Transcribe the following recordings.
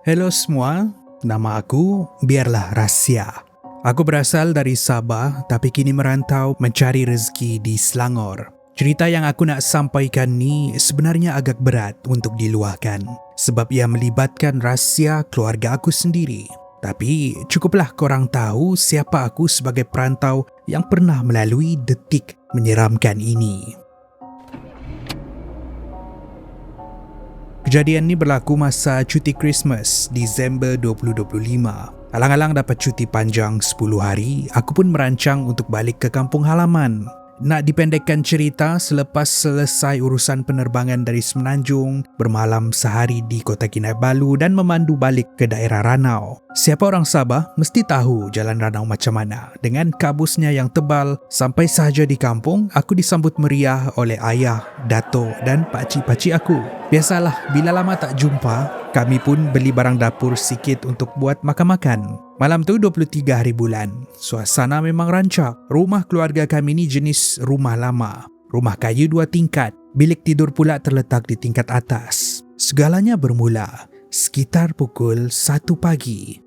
Hello semua, nama aku Biarlah Rahsia. Aku berasal dari Sabah tapi kini merantau mencari rezeki di Selangor. Cerita yang aku nak sampaikan ni sebenarnya agak berat untuk diluahkan sebab ia melibatkan rahsia keluarga aku sendiri. Tapi cukuplah korang tahu siapa aku sebagai perantau yang pernah melalui detik menyeramkan ini. Kejadian ni berlaku masa cuti Christmas, Disember 2025. Alang-alang dapat cuti panjang 10 hari, aku pun merancang untuk balik ke kampung halaman. Nak dipendekkan cerita, selepas selesai urusan penerbangan dari Semenanjung, bermalam sehari di Kota Kinabalu dan memandu balik ke daerah Ranau. Siapa orang Sabah mesti tahu jalan Ranau macam mana. Dengan kabusnya yang tebal, sampai sahaja di kampung, aku disambut meriah oleh ayah, datuk dan pakcik-pakcik aku. Biasalah, bila lama tak jumpa, kami pun beli barang dapur sikit untuk buat makan-makan. Malam tu 23 hari bulan. Suasana memang rancak. Rumah keluarga kami ni jenis rumah lama. Rumah kayu 2 tingkat. Bilik tidur pula terletak di tingkat atas. Segalanya bermula sekitar pukul 1 pagi.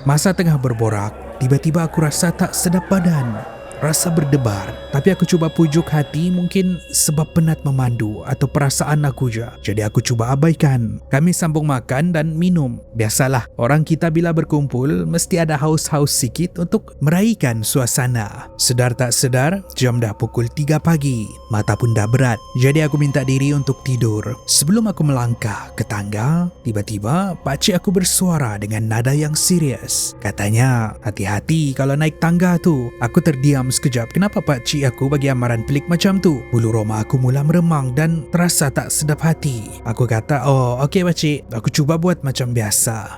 Masa tengah berborak, tiba-tiba aku rasa tak sedap badan. Rasa berdebar, tapi aku cuba pujuk hati, mungkin sebab penat memandu atau perasaan aku je. Jadi aku cuba abaikan. Kami sambung makan dan minum. Biasalah, orang kita bila berkumpul mesti ada haus-haus sikit untuk meraihkan suasana. Sedar tak sedar, jam dah pukul 3 pagi. Mata pun dah berat. Jadi aku minta diri untuk tidur. Sebelum aku melangkah ke tangga, tiba-tiba pakcik aku bersuara dengan nada yang serius. Katanya, hati-hati kalau naik tangga tu. Aku terdiam sekejap. Kenapa pakcik aku bagi amaran pelik macam tu? Bulu roma aku mula meremang dan terasa tak sedap hati. Aku kata, oh okey pakcik, aku cuba buat macam biasa.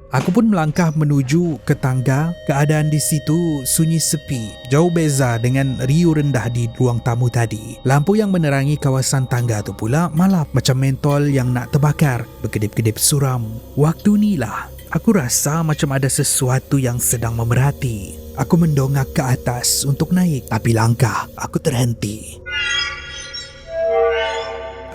Aku pun melangkah menuju ke tangga. Keadaan di situ sunyi sepi. Jauh beza dengan riuh rendah di ruang tamu tadi. Lampu yang menerangi kawasan tangga tu pula malap macam mentol yang nak terbakar. Berkedip-kedip suram. Waktu ni lah aku rasa macam ada sesuatu yang sedang memerhati. Aku mendongak ke atas untuk naik, tapi langkah aku terhenti.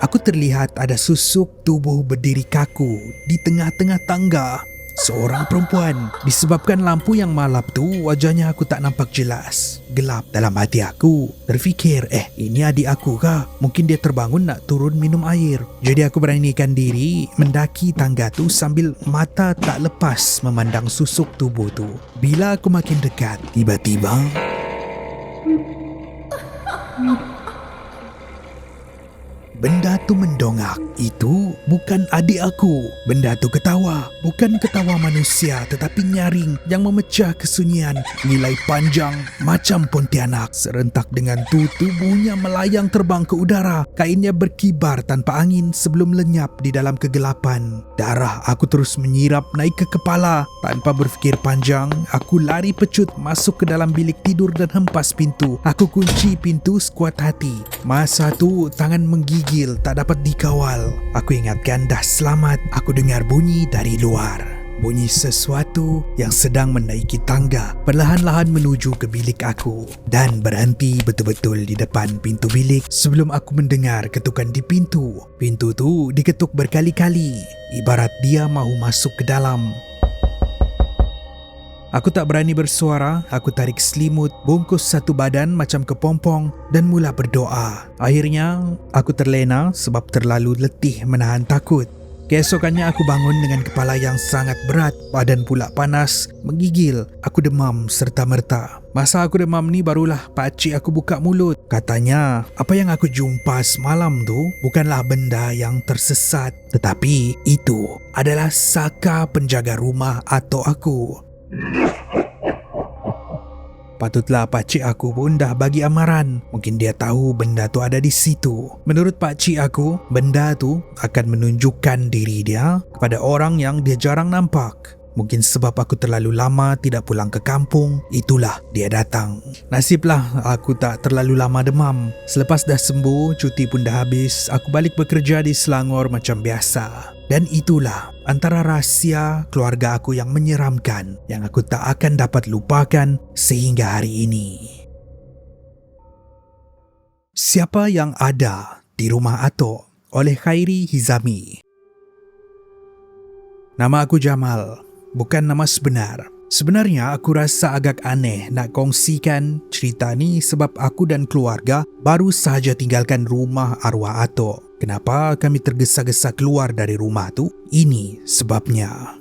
Aku terlihat ada susuk tubuh berdiri kaku di tengah-tengah tangga. Seorang perempuan. Disebabkan lampu yang malap tu, wajahnya aku tak nampak jelas. Gelap. Dalam hati aku terfikir, ini adik aku kah? Mungkin dia terbangun nak turun minum air. Jadi aku beranikan diri mendaki tangga tu sambil mata tak lepas memandang susuk tubuh tu. Bila aku makin dekat, tiba-tiba benda tu mendongak. Itu bukan adik aku. Benda tu ketawa. Bukan ketawa manusia tetapi nyaring yang memecah kesunyian. Nilai panjang macam pontianak. Serentak dengan tu tubuhnya melayang terbang ke udara. Kainnya berkibar tanpa angin sebelum lenyap di dalam kegelapan. Darah aku terus menyirap naik ke kepala. Tanpa berfikir panjang, aku lari pecut masuk ke dalam bilik tidur dan hempas pintu. Aku kunci pintu sekuat hati. Masa tu tangan menggigil, tak dapat dikawal. Aku ingatkan dah selamat. Aku dengar bunyi dari luar. Bunyi sesuatu yang sedang menaiki tangga perlahan-lahan menuju ke bilik aku dan berhenti betul-betul di depan pintu bilik sebelum aku mendengar ketukan di pintu. Pintu tu diketuk berkali-kali, ibarat dia mahu masuk ke dalam. Aku tak berani bersuara. Aku tarik selimut, bungkus satu badan macam kepompong dan mula berdoa. Akhirnya, aku terlena sebab terlalu letih menahan takut. Keesokannya aku bangun dengan kepala yang sangat berat, badan pula panas, menggigil. Aku demam serta-merta. Masa aku demam ni barulah pakcik aku buka mulut. Katanya, apa yang aku jumpa semalam tu bukanlah benda yang tersesat, tetapi itu adalah saka penjaga rumah atau aku. Patutlah pakcik aku pun dah bagi amaran. Mungkin dia tahu benda tu ada di situ. Menurut pakcik aku, benda tu akan menunjukkan diri dia kepada orang yang dia jarang nampak. Mungkin sebab aku terlalu lama tidak pulang ke kampung, itulah dia datang. Nasiblah aku tak terlalu lama demam. Selepas dah sembuh, cuti pun dah habis, aku balik bekerja di Selangor macam biasa. Dan itulah antara rahsia keluarga aku yang menyeramkan, yang aku tak akan dapat lupakan sehingga hari ini. Siapa yang ada di rumah Atok oleh Khairi Hizami. Nama aku Jamal, bukan nama sebenar. Sebenarnya aku rasa agak aneh nak kongsikan cerita ni sebab aku dan keluarga baru sahaja tinggalkan rumah arwah Atok. Kenapa kami tergesa-gesa keluar dari rumah tu? Ini sebabnya.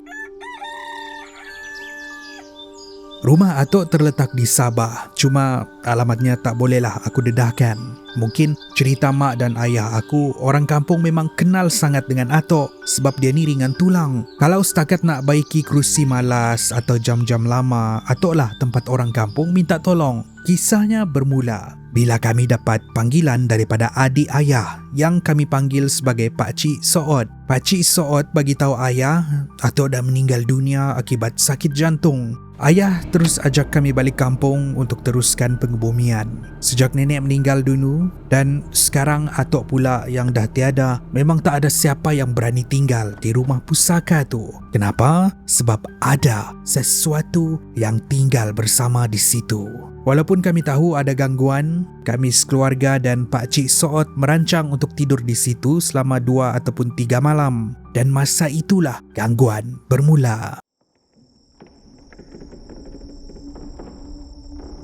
Rumah Atok terletak di Sabah, cuma alamatnya tak bolehlah aku dedahkan. Mungkin cerita mak dan ayah aku, orang kampung memang kenal sangat dengan Atok sebab dia ni ringan tulang. Kalau setakat nak baiki kerusi malas atau jam-jam lama, Atok lah tempat orang kampung minta tolong. Kisahnya bermula bila kami dapat panggilan daripada adik ayah yang kami panggil sebagai Pakcik Soot. Pakcik Soot bagi tahu ayah Atok dah meninggal dunia akibat sakit jantung. Ayah terus ajak kami balik kampung untuk teruskan pengebumian. Sejak nenek meninggal dulu dan sekarang Atok pula yang dah tiada, memang tak ada siapa yang berani tinggal di rumah pusaka tu. Kenapa? Sebab ada sesuatu yang tinggal bersama di situ. Walaupun kami tahu ada gangguan, kami sekeluarga dan Pakcik Soot merancang untuk tidur di situ selama 2 ataupun 3 malam. Dan masa itulah gangguan bermula.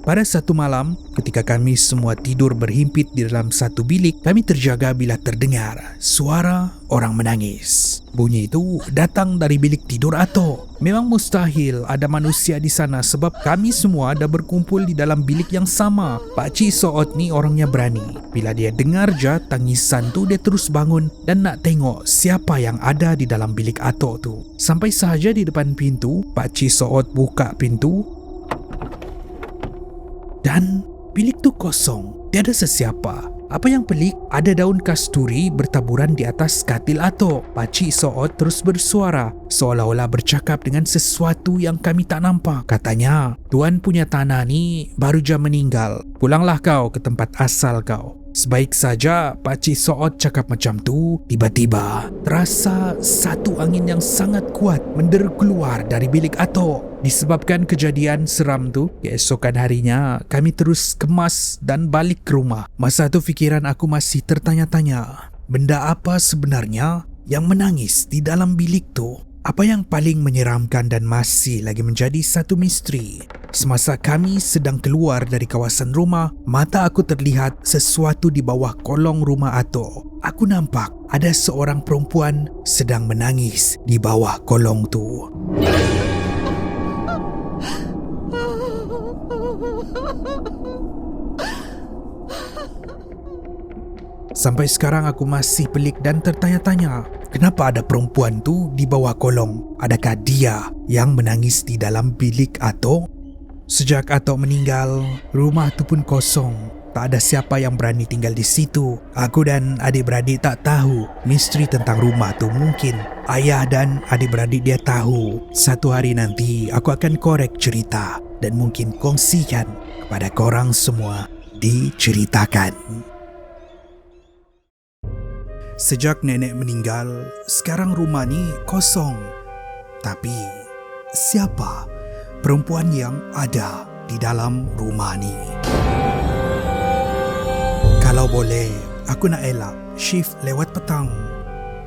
Pada satu malam, ketika kami semua tidur berhimpit di dalam satu bilik, kami terjaga bila terdengar suara orang menangis. Bunyi itu datang dari bilik tidur Atok. Memang mustahil ada manusia di sana sebab kami semua dah berkumpul di dalam bilik yang sama. Pakcik Soot ni orangnya berani. Bila dia dengar je tangisan tu, dia terus bangun dan nak tengok siapa yang ada di dalam bilik Atok tu. Sampai sahaja di depan pintu, Pakcik Soot buka pintu dan bilik tu kosong, tiada sesiapa. Apa yang pelik, ada daun kasturi bertaburan di atas katil Atok. Pakcik Soot terus bersuara, seolah-olah bercakap dengan sesuatu yang kami tak nampak. Katanya, tuan punya tanah ni baru je meninggal. Pulanglah kau ke tempat asal kau. Sebaik saja Pakcik Soot cakap macam tu, tiba-tiba terasa satu angin yang sangat kuat menderu keluar dari bilik Atok. Disebabkan kejadian seram tu, keesokan harinya kami terus kemas dan balik ke rumah. Masa tu fikiran aku masih tertanya-tanya, benda apa sebenarnya yang menangis di dalam bilik tu? Apa yang paling menyeramkan dan masih lagi menjadi satu misteri? Semasa kami sedang keluar dari kawasan rumah, mata aku terlihat sesuatu di bawah kolong rumah Atok. Aku nampak ada seorang perempuan sedang menangis di bawah kolong tu. Sampai sekarang aku masih pelik dan tertanya-tanya, kenapa ada perempuan tu di bawah kolong? Adakah dia yang menangis di dalam bilik Atok? Sejak Atok meninggal, rumah tu pun kosong. Tak ada siapa yang berani tinggal di situ. Aku dan adik-beradik tak tahu misteri tentang rumah tu. Mungkin ayah dan adik-beradik dia tahu. Satu hari nanti aku akan korek cerita dan mungkin kongsikan kepada korang semua diceritakan. Sejak nenek meninggal, sekarang rumah ni kosong. Tapi, siapa perempuan yang ada di dalam rumah ni? Kalau boleh, aku nak elak shift lewat petang.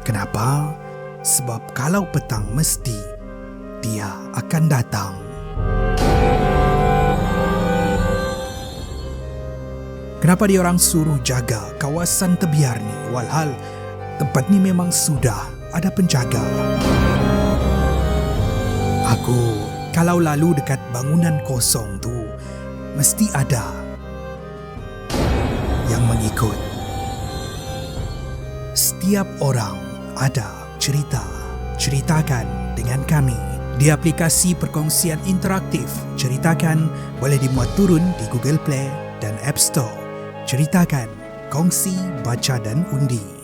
Kenapa? Sebab kalau petang mesti dia akan datang. Kenapa dia orang suruh jaga kawasan Tebiar ni walhal tempat ni memang sudah ada penjaga? Aku kalau lalu dekat bangunan kosong tu, mesti ada yang mengikut. Setiap orang ada cerita. Ceritakan dengan kami di aplikasi perkongsian interaktif. Ceritakan boleh dimuat turun di Google Play dan App Store. Ceritakan, kongsi, baca dan undi.